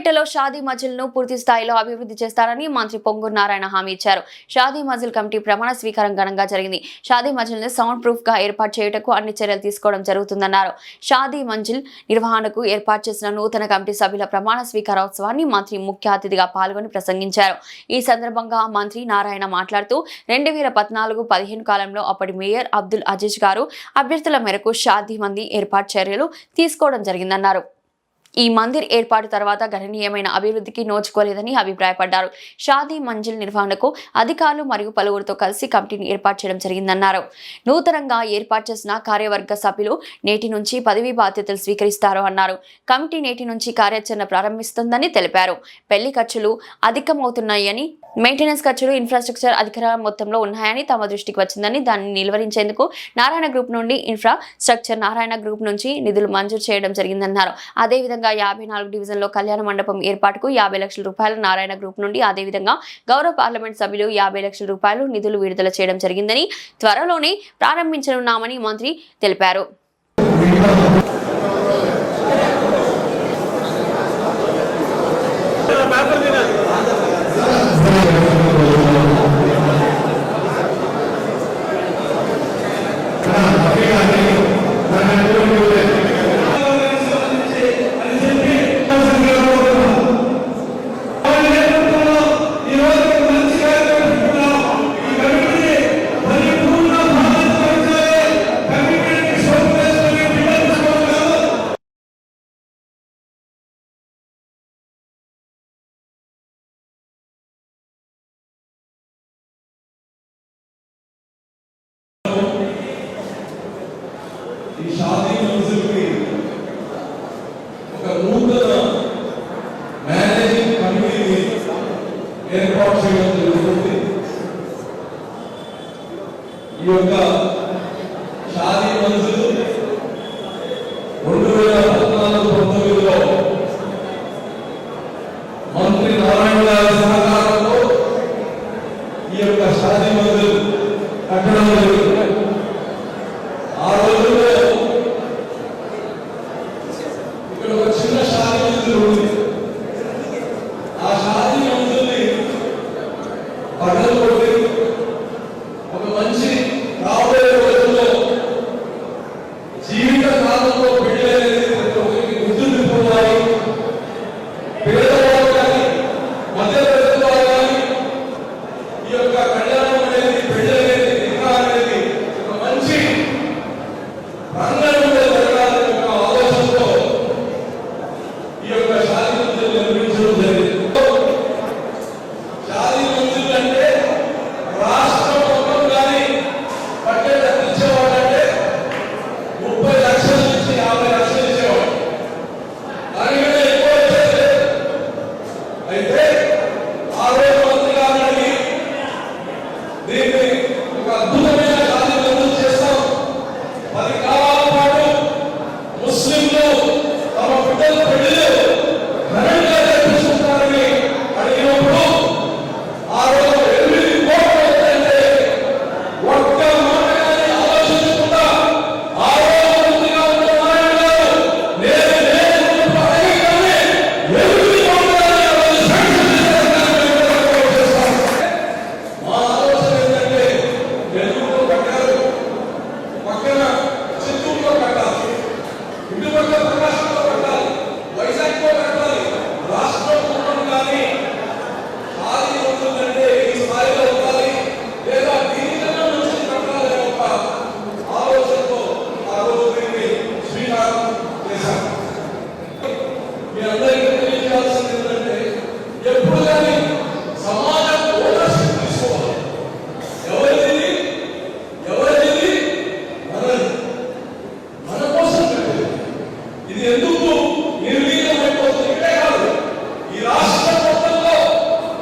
సిద్దిపేటలో షాదీ మజిల్ను పూర్తి స్థాయిలో అభివృద్ధి చేస్తారని మంత్రి పొంగూరు నారాయణ హామీ ఇచ్చారు. షాదీ మజిల్ కమిటీ ప్రమాణ స్వీకారం ఘనంగా జరిగింది. షాదీ మజిల్ను సౌండ్ ప్రూఫ్ గా ఏర్పాటు చేయుటకు అన్ని చర్యలు తీసుకోవడం జరుగుతుందన్నారు. షాదీ మజిల్ నిర్వహణకు ఏర్పాటు చేసిన నూతన కమిటీ సభ్యుల ప్రమాణ స్వీకారోత్సవాన్ని మంత్రి ముఖ్య అతిథిగా పాల్గొని ప్రసంగించారు. ఈ సందర్భంగా మంత్రి నారాయణ మాట్లాడుతూ 2014-15 కాలంలో అప్పటి మేయర్ అబ్దుల్ అజీజ్ గారు అభ్యర్థుల మేరకు షాదీ మంది ఏర్పాటు చర్యలు తీసుకోవడం జరిగిందన్నారు. ఈ మందిర్ ఏర్పాటు తర్వాత గణనీయమైన అభివృద్ధికి నోచుకోలేదని అభిప్రాయపడ్డారు. షాదీ మంజిల్ నిర్వహణకు అధికారులు మరియు పలువురితో కలిసి కమిటీని ఏర్పాటు చేయడం జరిగిందన్నారు. నూతనంగా ఏర్పాటు చేసిన కార్యవర్గ సభ్యులు నేటి నుంచి పదవీ బాధ్యతలు స్వీకరిస్తారు అన్నారు. కమిటీ నేటి నుంచి కార్యాచరణ ప్రారంభిస్తుందని తెలిపారు. పెళ్లి ఖర్చులు అధికమవుతున్నాయని, మెయింటెనెన్స్ ఖర్చులు ఇన్ఫ్రాస్ట్రక్చర్ అధిక మొత్తంలో ఉన్నాయని తమ దృష్టికి వచ్చిందని దాన్ని నిలువరించేందుకు నారాయణ గ్రూప్ నుండి ఇన్ఫ్రాస్ట్రక్చర్, నారాయణ గ్రూప్ నుంచి నిధులు మంజూరు చేయడం జరిగిందన్నారు. అదేవిధంగా 54 డివిజన్లో కళ్యాణ మండపం ఏర్పాటుకు 50 లక్షల రూపాయలు నారాయణ గ్రూప్ నుండి, అదేవిధంగా గౌరవ పార్లమెంట్ సభ్యులు 50 లక్షల రూపాయలు నిధులు విడుదల చేయడం జరిగిందని త్వరలోనే ప్రారంభించనున్నామని మంత్రి తెలిపారు. ఈ షాదీ మంజిల్కి ఒక నూతన మేనేజింగ్ కమిటీని ఏర్పాటు చేయడం జరుగుతుంది. ఈ యొక్క షాదీ మంజిల్ 2014-19లో మంత్రి నారాయణ గారి సహకారంతో ఈ యొక్క షాదీ మంజిల్ కట్టడం జరిగింది. ఆ రోజుల్లో ఇక్కడ ఒక చిన్న షాదీ మంజిల్ ఉంది. ఆ షాదీ మంజిల్ని పగలు కొట్టి ఒక మంచి రాబోయే రోజుల్లో జీవిత కాలంలో పెళ్లి అనేది ప్రతి ఒక్కరికి గుర్తుండిపోవాలి. పేదవాళ్ళు కానీ, మధ్య తరగతి వారు కానీ ఈ యొక్క కళ్యాణం అనేది, పెళ్లి అనేది, నికా అనేది ఒక మంచి రంగంలో జరగాలని ఒక ఆలోచనతో ఈ యొక్క షాదీ మంజిల్ నిర్మించడం జరిగింది. షాదీ మంజిల్ అంటే రాష్ట్రం మొత్తం కానీ బడ్జెట్ అందించేవాడంటే 30 లక్షల నుంచి 50 లక్షలు ఇచ్చేవాడు. దానికంటే ఎక్కువ వచ్చేది. అయితే ఆ రోజు మంత్రి గారిని దీన్ని ఒక అద్భుతమైన షాదీ మంజిల్ చేస్తాం, 10 కాలాల పాటు ముస్లింలు తమ బిడ్డల పెళ్లిలు ఘనంగా జరిపించుకుంటారని అడిగినప్పుడు ఆ రోజు 8 కోట్లు అవుతాయంటే ఒక్క మాటగానే ఆలోచించకుండా ఆ రోజు మంత్రిగా ఉన్న నారాయణ గారు నేను అడగగానే 8 కోట్లని ఆ రోజు శాంక్షన్ చేశారు. మా ఆలోచన ఏంటంటే నెల్లూరులో కట్టారు, పక్కన చిత్తూరులో కట్టాలి, ఇంటి పక్కన ప్రకాశంలో కట్టాలి, వైజాగ్లో కట్టాలి. రాష్ట్రం మొత్తం కానీ షాదీ మంజిల్ అంటే ఈ స్థాయిలో ఉండాలి, లేదా దీనికన్నా నుంచి కట్టాలి అనే ఒక ఆలోచనతో ఆ రోజు దీన్ని శ్రీకారం చేశారు. మీ అందరికీ తెలియజేయాల్సింది ఏంటంటే ఎప్పుడు కానీ సమాజం ఓనర్షిప్ తీసుకోవాలి. ఎవరిది మనది, మన కోసం పెట్టింది. ఇది ఎందుకు నిర్వీర్యం అయిపోతుంది? ఇక్కడే కాదు, ఈ రాష్ట్రం మొత్తంలో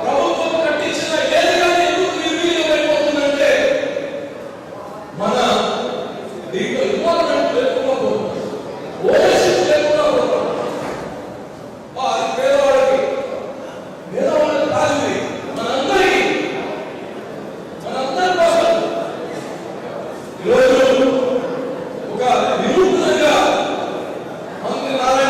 ప్రభుత్వం కట్టించిన ఏది కానీ ఎందుకు నిర్వీర్యం అయిపోతుందంటే మన దీంట్లో ఇన్వాల్వ్మెంట్ లేకుండా పోతుంది, ఓనర్షిప్ లేకుండా పోతుంది. అది పేదవాళ్ళకి కాదు, ఇది మనందరి కోసం ఈరోజు ఒక వినూత్నంగా మంత్రి నారాయణ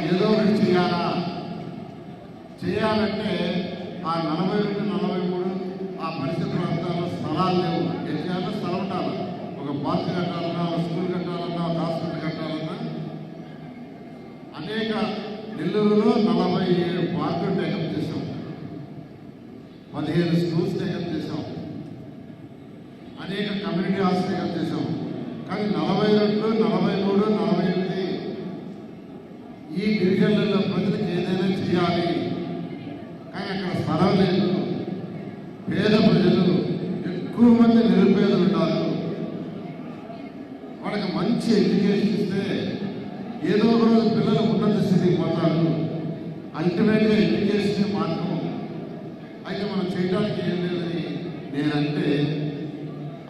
ఏదో ఒకటి చేయాలంటే ఆ 42, 43 ఆ పరిసర ప్రాంతాల్లో స్థలాలు లేవు. ఏం చేయాలో స్థలం ఉండాలి. ఒక పార్క్ కట్టాలన్నా, ఒక స్కూల్ కట్టాలన్నా, ఒక హాస్పిటల్ కట్టాలన్నా అనేక నెల్లూరులో 47 పార్కులు టేకప్ చేసాం, 15 స్కూల్స్ టేకప్ చేసాం, అనేక కమ్యూనిటీ హాల్స్ టేకప్ చేసాం. కానీ 42, 43, 48 ఈ డివిజన్లలో ప్రజలకు ఏదైనా చేయాలి, కానీ అక్కడ స్థలం లేదు. పేద ప్రజలు ఎక్కువ మంది నిరుపేదలు ఉన్నారు. వాళ్ళకి మంచి ఎడ్యుకేషన్ ఇస్తే ఏదో ఒక రోజు పిల్లలు ఉన్నత స్థితికి పోతారు. అల్టిమేట్గా ఎడ్యుకేషన్ మార్గం. అయితే మనం చేయడానికి ఏం లేదని నేనంటే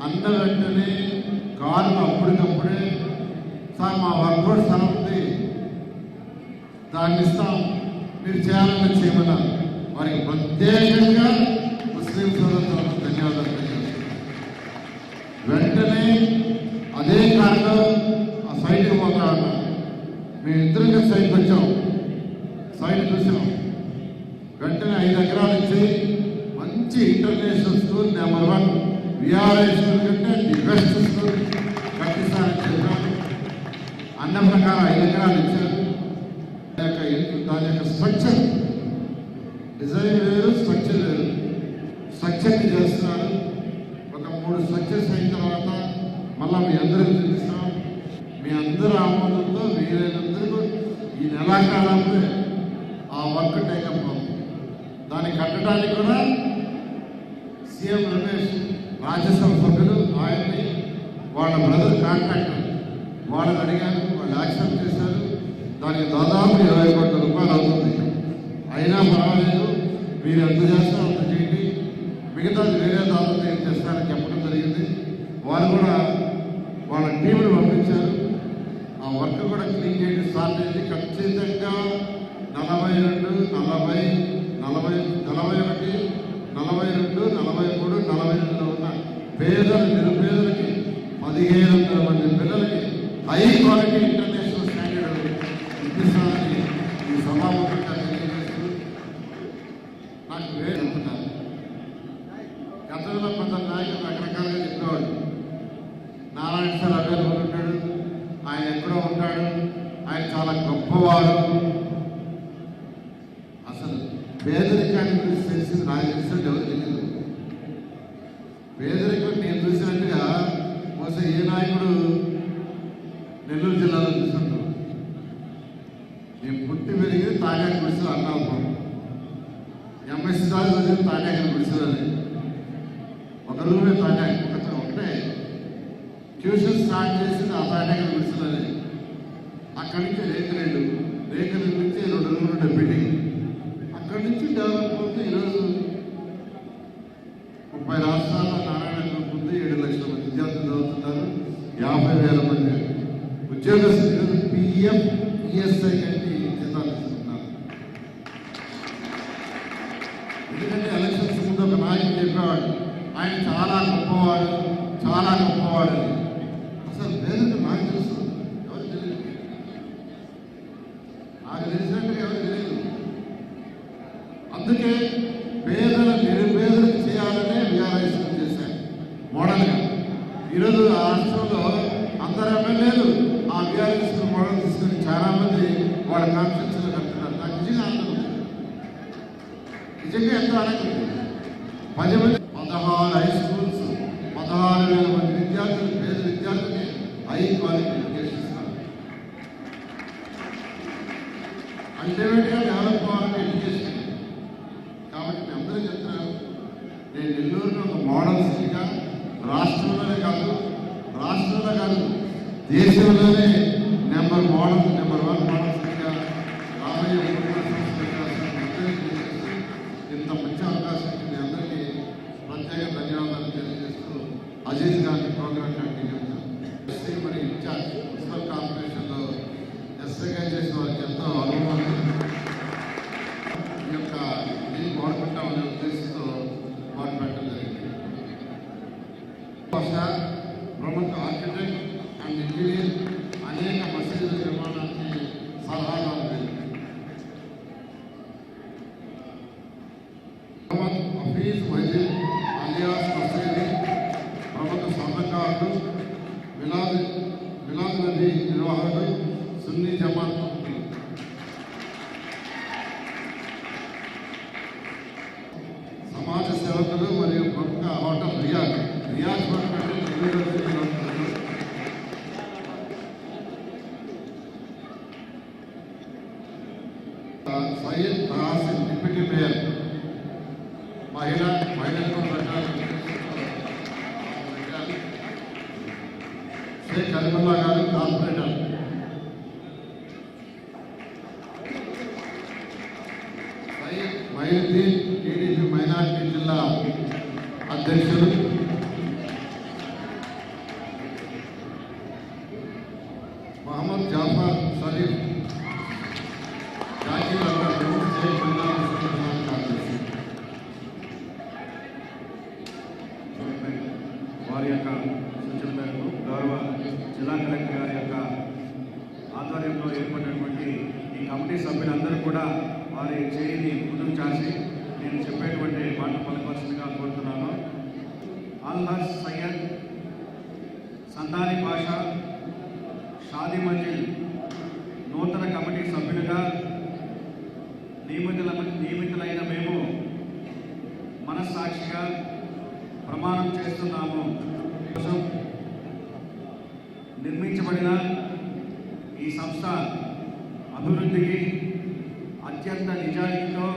అన్న వెంటనే కారు అప్పటికప్పుడే సార్ మా వర్క్ స్థలం ఉంది, దాన్ని ఇస్తాం, మీరు చేయాలని చేయమన్నారు. వారికి ప్రత్యేకంగా ముస్లిం సోదరులకు ధన్యవాదాలు తెలియజేస్తున్నాను. వెంటనే అదే కారులో ఆ సైట్కి పోతా ఉన్నాం. మేము ఇద్దరుగా సైట్కి వచ్చాం, సైట్ చూసాం. వెంటనే 5 ఎకరాలు ఇచ్చి మంచి international school number 1 VRI school కంటే ది బెస్ట్ స్కూల్ కట్టిస్తానని చెప్పాను. అన్న ప్రకారం 5 ఎకరాలు ఇచ్చారు. దాని యొక్క స్ట్రక్చర్ డిజైన్ వేరు, స్ట్రక్చర్ వేరు. స్ట్రక్చర్ని చేస్తున్నారు. ఒక 3 స్ట్రక్చర్స్ అయిన తర్వాత మళ్ళీ మీ అందరికీ చూపిస్తాం. మీ అందరూ ఆమోదంతో వీలైనందరికీ ఈ నెలాకాలంలో ఆ వర్క్ టేకప్ అవుతుంది. దాన్ని కట్టడానికి కూడా సీఎం రమేష్ రాజ్యసభ సభ్యులు ఆయన్ని వాళ్ళ బ్రదర్ కాంట్రాక్టర్ వాళ్ళని అడిగారు, వాళ్ళు యాక్సెప్ట్ చేశారు. దానికి దాదాపు 20 కోట్ల రూపాయలు అవుతుంది. అయినా పర్వాలేదు, మీరు ఎంత చేస్తారో అంత చేయండి, మిగతాది వేరే దాదాపు ఏం చేస్తారని చెప్పడం జరిగింది. వాళ్ళు కూడా వాళ్ళ టీంను పంపించారు. ఆ వర్క్ కూడా క్లీన్ చేయడం స్టార్ట్ అయింది. ఖచ్చితంగా 42, 40, 41, 42, 43, 42లో ఉన్న పేదలు నిరుపేదలకి 1500 మంది పిల్లలకి హై క్వాలిటీ ఇంటర్నేషనల్ స్టాండర్డ్ ఇప్పిస్తానని ఈ సభాముఖంగా తెలియజేస్తూ నాకు వేడుకుంటున్నాను. గతంలో కొంత నాయకులు రకరకాలుగా చెప్పేవాడు, నారాయణ సార్ అవైలబుల్ ఉంటాడు, ఆయన ఎక్కడో ఉంటాడు, ఆయన చాలా గొప్పవాడు. అసలు పేదరికాన్ని గురించి తెలిసింది నాకు తెలిసినట్టు ఎవరు తెలియదు. పేదరికం నేను చూసినట్టుగా బహుశా ఏ నాయకుడు నెల్లూరు జిల్లాలో చూస్తుంటాం. నేను పుట్టి పెరిగి తాగాక గుడిసెలు అన్నాం. ఎంఎస్సీ దాకా వచ్చింది తాగాక గుడిసెలని. ఒక రూమే తాగాక ఒకటే ట్యూషన్ స్టార్ట్ చేసింది ఆ తాగాక గుడిసెలని. అక్కడి నుంచి రేకుల నుంచి 2 రూములు ఉండే బిల్డింగ్. అక్కడి నుంచి డెవలప్ అవుతూ ఈరోజు 30 రాష్ట్రాల్లో నారాయణ గ్రూప్ ఉంది. 7 లక్షల మంది విద్యార్థులు చదువుతున్నారు. 50,000 మంది ఉద్యోగస్తులు పిఎఫ్ ఈఎస్ఐ కంటే జీతాలు తీసుకుంటున్నారు. ఎందుకంటే ఎలక్షన్స్ ముందు ఒక నాయకుడు చెప్పేవాడు, ఆయన చాలా గొప్పవాడు అని. అసలు పేదలకు నాకు తెలుసు, ఎవరు తెలియదు. నాకు తెలిసినట్టుగా ఎవరు తెలియదు. అందుకే పేదల నిరుపేదలకు చేయాలనే విఆర్ఐ స్కూల్ చేశారు మోడల్గా. ఈరోజు ఆ రాష్ట్రంలో అందరు ఎమ్మెల్యేలు ఆ విఆర్ఐ స్కూల్ మోడల్ తీసుకుని చాలా మంది వాళ్ళ కాన్స్టిట్యూన్సీలో కడుతున్నారు. నాకు నిజంగా ఆనందం, నిజంగా ఎంతో ఆనందం. 10 మంది 16 హై స్కూల్స్, 16,000 మంది విద్యార్థులు, పేద విద్యార్థులకి హై క్వాలిటీ ఎడ్యుకేషన్ ఇస్తారు. అల్టిమేట్గా డెవలప్ అవ్వాలంటే ఎడ్యుకేషన్. కాబట్టి నేను అందరూ చెప్తున్నాను, నేను నెల్లూరులో ఒక మోడల్ సిటీగా రాష్ట్రంలో కాదు దేశంలోనే నెంబర్ 1 మోడల్ సిటీగా రాబోయే ఇంత మంచి అవకాశం మీ అందరికీ ప్రత్యేక ధన్యవాదాలు తెలియజేస్తూ అజీజ్ గారి ప్రోగ్రాం కంటిన్యూ ఎస్సీ మరి ఇన్ఛార్జ్ మున్సిపల్ కార్పొరేషన్లో ఎస్ఐగా చేసిన వారికి ఎంతో అనుభవం ఈ యొక్క దీన్ని వాడుకుంటామనే ఉద్దేశంతో వాడు పెట్టడం జరిగింది. ప్రముఖ ఆర్కిటెక్ట్ అండ్ ఇంజనీర్ అనేక మసీదుల నిర్మాణానికి సలహాదారు సయ్యద్ తహసిన్ డిప్యూటీ మేయర్, మహిళలతో షేక్ కరీముల్లా గారు కార్పొరేటర్, సయ్యద్ మహీద్దీన్ టీడీపీ మైనార్టీ జిల్లా అధ్యక్షుడు, మహమ్మద్ జాఫర్ షరీఫ్ జాకీర్ అక్కడ వారి యొక్క సూచన మేరకు గౌరవ జిల్లా కలెక్టర్ గారి యొక్క ఆధ్వర్యంలో ఏర్పడినటువంటి ఈ కమిటీ సభ్యులందరూ కూడా వారి చేయిని ముందుకు చాసి నేను చెప్పేటువంటి మాట పలకవలసిందిగా కోరుతున్నాను. అల్హజ్ సయ్యద్ సందాని పాషా షాదీ మంజిల్ నూతన కమిటీ సభ్యులుగా నియమితులైన మేము మనస్సాక్షిగా ప్రమాణం చేస్తున్నాము. కోసం నిర్మించబడిన ఈ సంస్థ అభివృద్ధికి అత్యంత నిజాయితీతో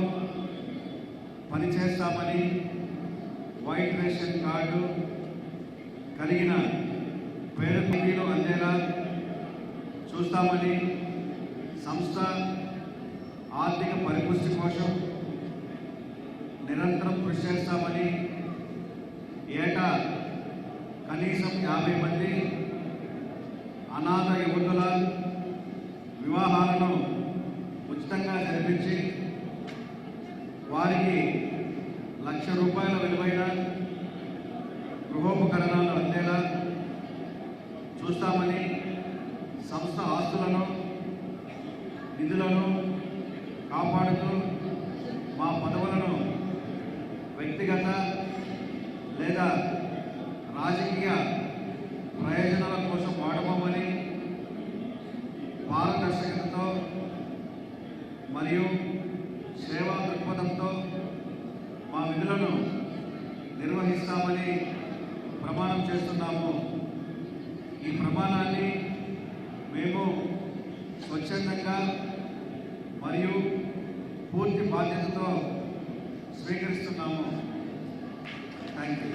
పనిచేస్తామని, వైట్ రేషన్ కార్డు కలిగిన పేరు టీవీలో అందేలా చూస్తామని, సంస్థ ఆర్థిక పరిపుష్టి కోసం నిరంతరం కృషి చేస్తామని, ఏటా కనీసం 50 మంది అనాథ యువతుల వివాహాలను ఉచితంగా జరిపించి వారికి ₹1,00,000 విలువైన గృహోపకరణాలు అందేలా చూస్తామని, సంస్థ ఆస్తులను నిధులను కాపాడుతూ మా పదవులను వ్యక్తిగత లేదా రాజకీయ ప్రయోజనాల కోసం వాడమని పారదర్శకతతో మరియు సేవా దృక్పథంతో మా విధులను నిర్వహిస్తామని ప్రమాణం చేస్తున్నాము. ఈ ప్రమాణాన్ని మేము స్వచ్ఛందంగా మరియు పూర్తి బాధ్యతతో స్వీకరిస్తున్నాము. Thank you.